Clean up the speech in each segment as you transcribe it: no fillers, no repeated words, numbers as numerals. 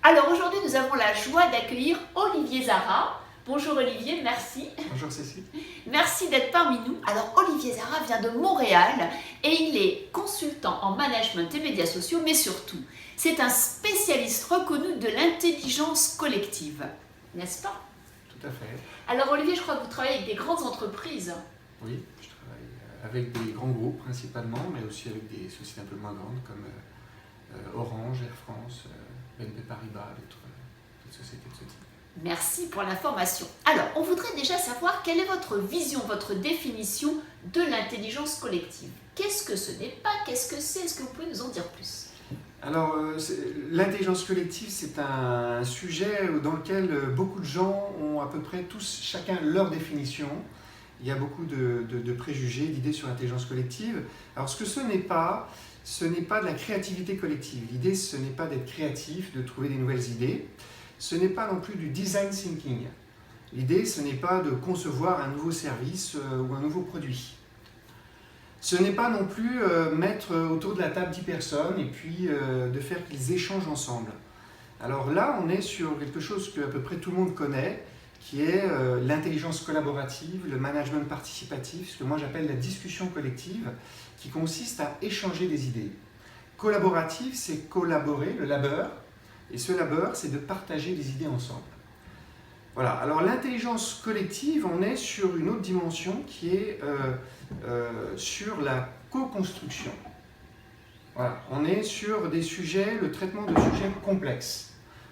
Alors aujourd'hui, nous avons la joie d'accueillir Olivier Zara. Bonjour Olivier, merci. Bonjour Cécile. Merci d'être parmi nous. Alors Olivier Zara vient de Montréal et il est consultant en management et médias sociaux, mais surtout, c'est un spécialiste reconnu de l'intelligence collective, n'est-ce pas? Tout à fait. Alors Olivier, je crois que vous travaillez avec des grandes entreprises. Oui, je travaille avec des grands groupes principalement, mais aussi avec des sociétés un peu moins grandes comme Orange, Air France, BNP Paribas, d'autres sociétés de ce type. Merci pour l'information. Alors, on voudrait déjà savoir quelle est votre vision, votre définition de l'intelligence collective. Qu'est-ce que ce n'est pas? Qu'est-ce que c'est? Est-ce que vous pouvez nous en dire plus? Alors, l'intelligence collective, c'est un sujet dans lequel beaucoup de gens ont à peu près tous, chacun leur définition. Il y a beaucoup de préjugés, d'idées sur l'intelligence collective. Alors, ce que ce n'est pas de la créativité collective. L'idée, ce n'est pas d'être créatif, de trouver des nouvelles idées. Ce n'est pas non plus du design thinking. L'idée, ce n'est pas de concevoir un nouveau service ou un nouveau produit. Ce n'est pas non plus mettre autour de la table 10 personnes et puis de faire qu'ils échangent ensemble. Alors là, on est sur quelque chose que à peu près tout le monde connaît, qui est l'intelligence collaborative, le management participatif, ce que moi j'appelle la discussion collective, qui consiste à échanger des idées. Collaborative, c'est collaborer, le labeur, et ce labeur, c'est de partager des idées ensemble. Voilà, alors l'intelligence collective, on est sur une autre dimension qui est sur la co-construction. Voilà, on est sur des sujets, le traitement de sujets complexes.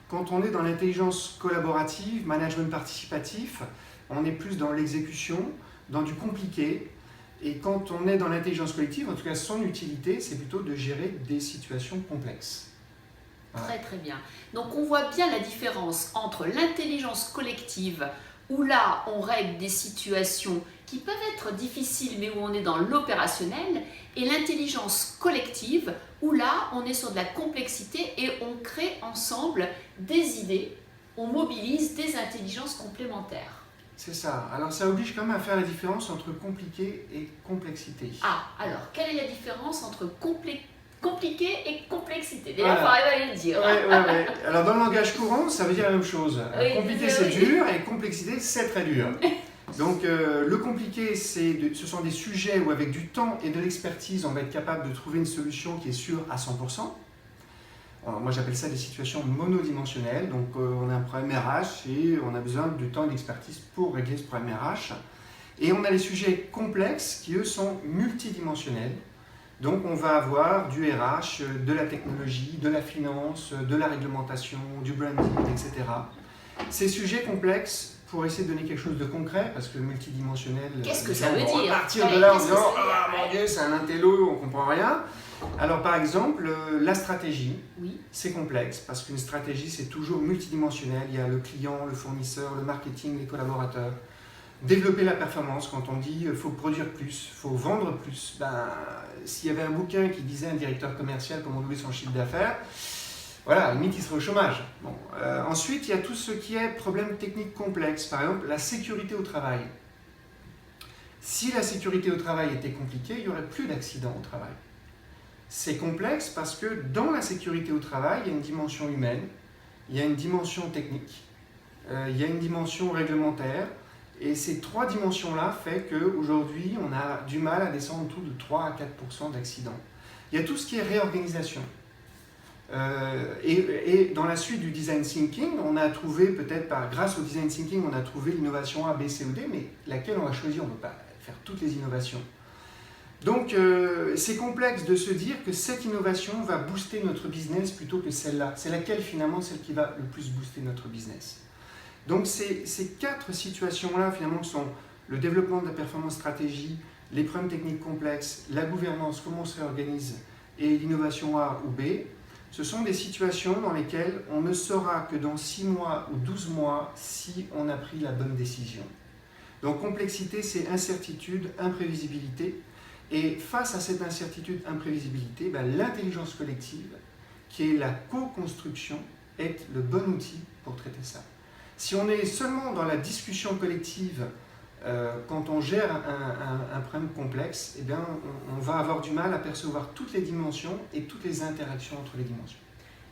Quand on est dans l'intelligence collaborative, management participatif, on est plus dans l'exécution, dans du compliqué. Et quand on est dans l'intelligence collective, en tout cas son utilité, c'est plutôt de gérer des situations complexes. Voilà. Très très bien. Donc on voit bien la différence entre l'intelligence collective, où là on règle des situations qui peuvent être difficiles mais où on est dans l'opérationnel, et l'intelligence collective, où là on est sur de la complexité et on crée ensemble des idées, on mobilise des intelligences complémentaires. C'est ça. Alors ça oblige quand même à faire la différence entre compliqué et complexité. Ah, alors quelle est la différence entre compliqué et complexité? Déjà, il faut arriver à le dire. Ouais. Alors dans le langage courant, ça veut dire la même chose. Oui, compliqué, c'est dur, et complexité, c'est très dur. Donc le compliqué, ce sont des sujets où avec du temps et de l'expertise, on va être capable de trouver une solution qui est sûre à 100%. Alors, moi j'appelle ça des situations monodimensionnelles. Donc on a un problème RH et on a besoin du temps et d'expertise pour régler ce problème RH. Et on a les sujets complexes qui eux sont multidimensionnels. Donc on va avoir du RH, de la technologie, de la finance, de la réglementation, du branding, etc. Ces sujets complexes, pour essayer de donner quelque chose de concret, parce que multidimensionnel, qu'est-ce que ça veut dire? On va partir de là en disant « Ah mon Dieu, c'est un intello, on ne comprend rien ». Alors par exemple, la stratégie, oui. C'est complexe, parce qu'une stratégie c'est toujours multidimensionnel. Il y a le client, le fournisseur, le marketing, les collaborateurs. Développer la performance, quand on dit il faut produire plus, il faut vendre plus, s'il y avait un bouquin qui disait un directeur commercial comment doubler son chiffre d'affaires, voilà, limite il serait au chômage. Bon. Ensuite, il y a tout ce qui est problème technique complexe, par exemple la sécurité au travail. Si la sécurité au travail était compliquée, il n'y aurait plus d'accidents au travail. C'est complexe parce que dans la sécurité au travail, il y a une dimension humaine, il y a une dimension technique, il y a une dimension réglementaire. Et ces trois dimensions-là font qu'aujourd'hui, on a du mal à descendre en dessous de 3 à 4% d'accidents. Il y a tout ce qui est réorganisation. Et dans la suite du design thinking, on a trouvé peut-être, grâce au design thinking, on a trouvé l'innovation A, B, C ou D, mais laquelle on va choisir? On ne peut pas faire toutes les innovations. Donc, c'est complexe de se dire que cette innovation va booster notre business plutôt que celle-là. C'est laquelle finalement, celle qui va le plus booster notre business. Donc ces quatre situations-là, finalement, sont le développement de la performance stratégie, les problèmes techniques complexes, la gouvernance, comment on se réorganise, et l'innovation A ou B, ce sont des situations dans lesquelles on ne saura que dans 6 mois ou 12 mois si on a pris la bonne décision. Donc complexité, c'est incertitude, imprévisibilité, et face à cette incertitude, imprévisibilité, l'intelligence collective, qui est la co-construction, est le bon outil pour traiter ça. Si on est seulement dans la discussion collective, quand on gère un problème complexe, on va avoir du mal à percevoir toutes les dimensions et toutes les interactions entre les dimensions.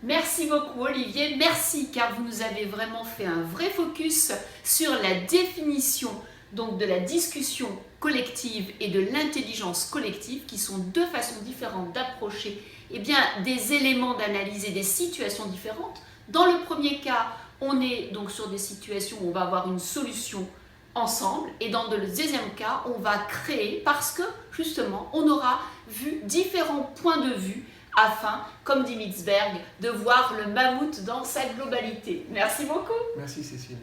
Merci beaucoup Olivier, merci car vous nous avez vraiment fait un vrai focus sur la définition donc de la discussion collective et de l'intelligence collective qui sont deux façons différentes d'approcher des éléments d'analyse et des situations différentes. Dans le premier cas, on est donc sur des situations où on va avoir une solution ensemble et dans le deuxième cas, on va créer parce que justement, on aura vu différents points de vue afin, comme dit Mitzberg, de voir le mammouth dans sa globalité. Merci beaucoup. Merci Cécile.